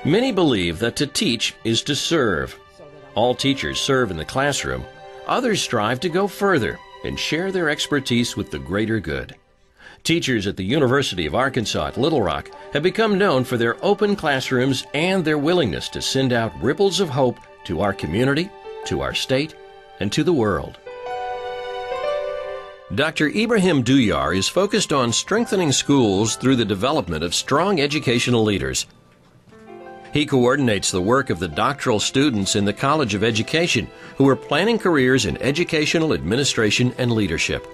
Many believe that to teach is to serve. All teachers serve in the classroom. Others strive to go further and share their expertise with the greater good. Teachers at the University of Arkansas at Little Rock have become known for their open classrooms and their willingness to send out ripples of hope to our community, to our state, and to the world. Dr. Ibrahim Duyar is focused on strengthening schools through the development of strong educational leaders. He coordinates the work of the doctoral students in the College of Education who are planning careers in educational administration and leadership.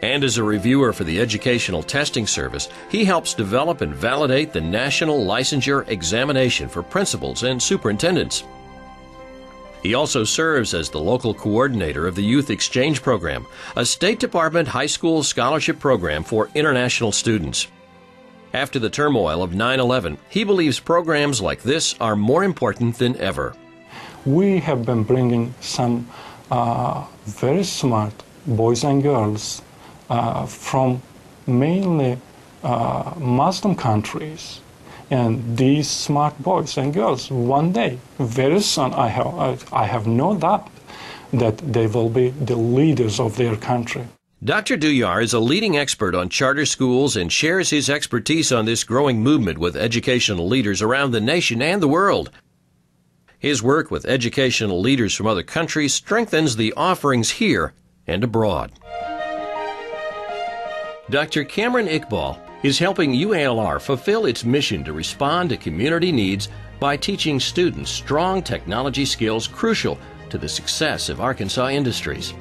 And as a reviewer for the Educational Testing Service, he helps develop and validate the National Licensure Examination for principals and superintendents. He also serves as the local coordinator of the Youth Exchange Program, a State Department high school scholarship program for international students. After the turmoil of 9/11, he believes programs like this are more important than ever. We have been bringing some very smart boys and girls from mainly Muslim countries. And these smart boys and girls, one day, very soon, I have no doubt that they will be the leaders of their country. Dr. Duyar is a leading expert on charter schools and shares his expertise on this growing movement with educational leaders around the nation and the world. His work with educational leaders from other countries strengthens the offerings here and abroad. Dr. Cameron Iqbal is helping UALR fulfill its mission to respond to community needs by teaching students strong technology skills crucial to the success of Arkansas industries.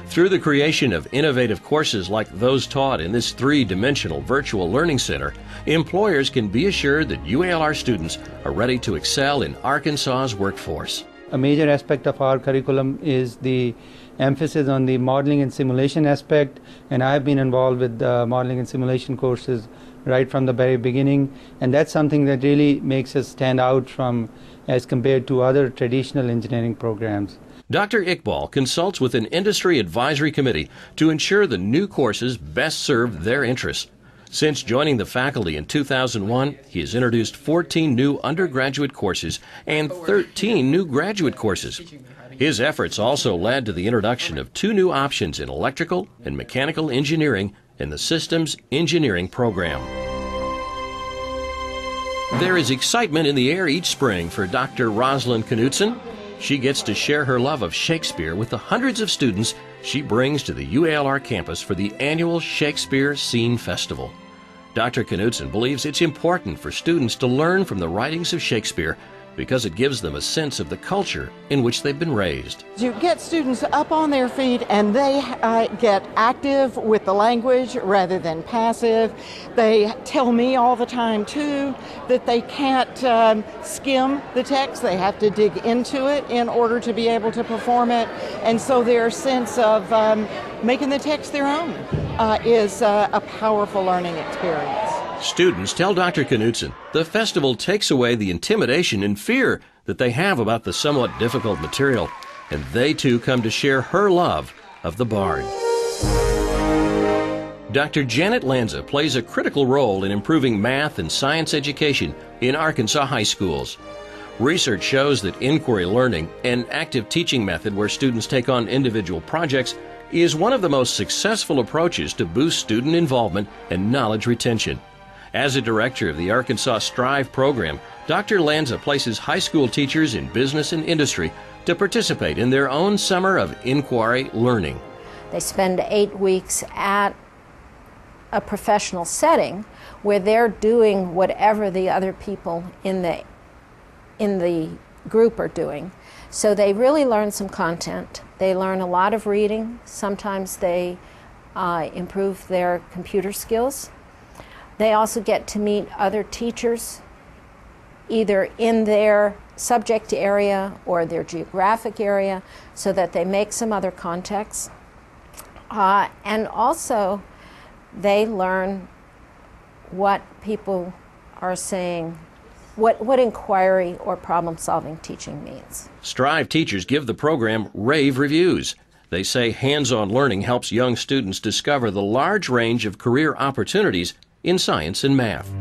Through the creation of innovative courses like those taught in this three-dimensional virtual learning center, employers can be assured that UALR students are ready to excel in Arkansas's workforce. A major aspect of our curriculum is the emphasis on the modeling and simulation aspect, and I've been involved with modeling and simulation courses right from the very beginning, and that's something that really makes us stand out from as compared to other traditional engineering programs. Dr. Iqbal consults with an industry advisory committee to ensure the new courses best serve their interests. Since joining the faculty in 2001, he has introduced 14 new undergraduate courses and 13 new graduate courses. His efforts also led to the introduction of 2 new options in electrical and mechanical engineering in the systems engineering program. There is excitement in the air each spring for Dr. Rosalind Knutson. She gets to share her love of Shakespeare with the hundreds of students she brings to the UALR campus for the annual Shakespeare Scene Festival. Dr. Knutson believes it's important for students to learn from the writings of Shakespeare because it gives them a sense of the culture in which they've been raised. You get students up on their feet and they get active with the language rather than passive. They tell me all the time too that they can't skim the text, they have to dig into it in order to be able to perform it, and so their sense of making the text their own is a powerful learning experience. Students tell Dr. Knutson the festival takes away the intimidation and fear that they have about the somewhat difficult material, and they too come to share her love of the Bard. Dr. Janet Lanza plays a critical role in improving math and science education in Arkansas high schools. Research shows that inquiry learning, an active teaching method where students take on individual projects, is one of the most successful approaches to boost student involvement and knowledge retention. As a director of the Arkansas Strive program, Dr. Lanza places high school teachers in business and industry to participate in their own summer of inquiry learning. They spend 8 weeks at a professional setting where they're doing whatever the other people in the group are doing. So they really learn some content. They learn a lot of reading. Sometimes they improve their computer skills. They also get to meet other teachers, either in their subject area or their geographic area, so that they make some other contacts. And also, they learn what people are saying, what inquiry or problem-solving teaching means. Strive teachers give the program rave reviews. They say hands-on learning helps young students discover the large range of career opportunities in science and math.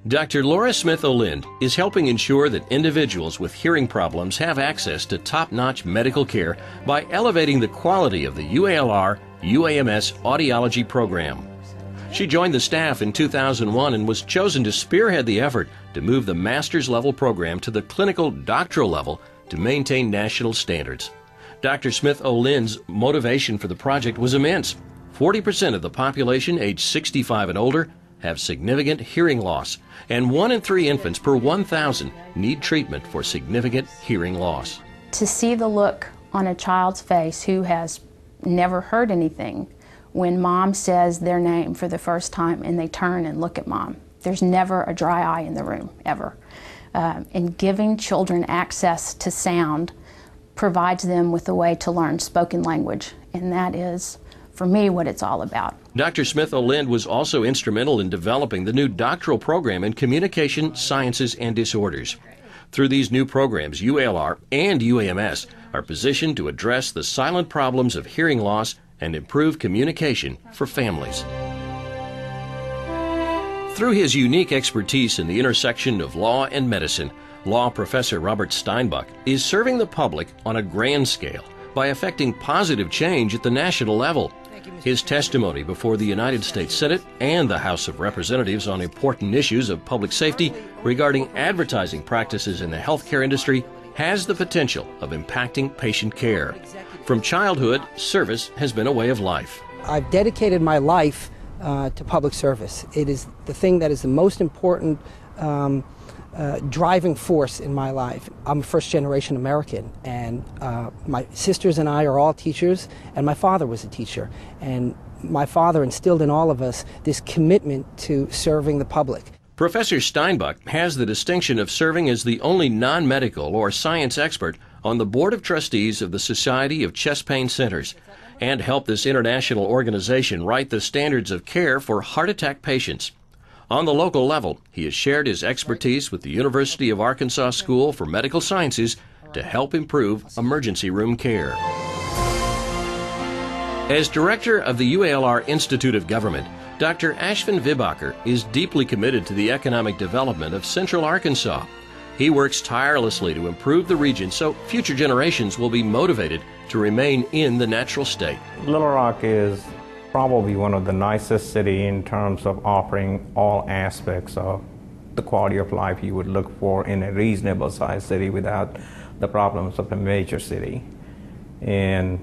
Dr. Laura Smith-Olind is helping ensure that individuals with hearing problems have access to top-notch medical care by elevating the quality of the UALR UAMS audiology program. She joined the staff in 2001 and was chosen to spearhead the effort to move the master's level program to the clinical doctoral level to maintain national standards. Dr. Smith-Olind's motivation for the project was immense. 40% of the population aged 65 and older have significant hearing loss, and 1 in 3 infants per 1,000 need treatment for significant hearing loss. To see the look on a child's face who has never heard anything when mom says their name for the first time and they turn and look at mom. There's never a dry eye in the room, ever. And giving children access to sound provides them with a way to learn spoken language, and that is, for me, what it's all about. Dr. Smith-Olind was also instrumental in developing the new doctoral program in Communication, Sciences, and Disorders. Through these new programs, UALR and UAMS are positioned to address the silent problems of hearing loss and improve communication for families. Through his unique expertise in the intersection of law and medicine, law professor Robert Steinbuch is serving the public on a grand scale by effecting positive change at the national level. His testimony before the United States Senate and the House of Representatives on important issues of public safety regarding advertising practices in the healthcare industry has the potential of impacting patient care. From childhood, service has been a way of life. I've dedicated my life to public service. It is the thing that is the most important driving force in my life. I'm a first-generation American, and my sisters and I are all teachers, and my father was a teacher. And my father instilled in all of us this commitment to serving the public. Professor Steinbuch has the distinction of serving as the only non-medical or science expert on the Board of Trustees of the Society of Chest Pain Centers, and helped this international organization write the standards of care for heart attack patients. On the local level, he has shared his expertise with the University of Arkansas School for Medical Sciences to help improve emergency room care. As director of the UALR Institute of Government, Dr. Ashvin Vibaker is deeply committed to the economic development of Central Arkansas. He works tirelessly to improve the region so future generations will be motivated to remain in the natural state. Little Rock is probably one of the nicest cities in terms of offering all aspects of the quality of life you would look for in a reasonable sized city without the problems of a major city. And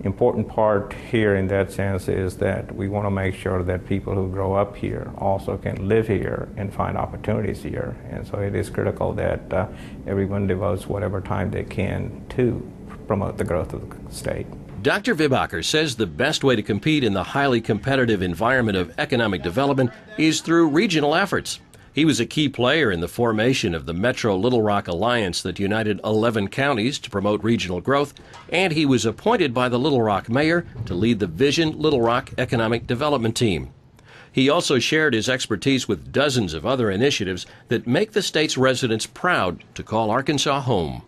important part here in that sense is that we want to make sure that people who grow up here also can live here and find opportunities here. And so it is critical that everyone devotes whatever time they can to promote the growth of the state. Dr. Vibaker says the best way to compete in the highly competitive environment of economic development is through regional efforts. He was a key player in the formation of the Metro Little Rock Alliance that united 11 counties to promote regional growth, and he was appointed by the Little Rock mayor to lead the Vision Little Rock Economic Development Team. He also shared his expertise with dozens of other initiatives that make the state's residents proud to call Arkansas home.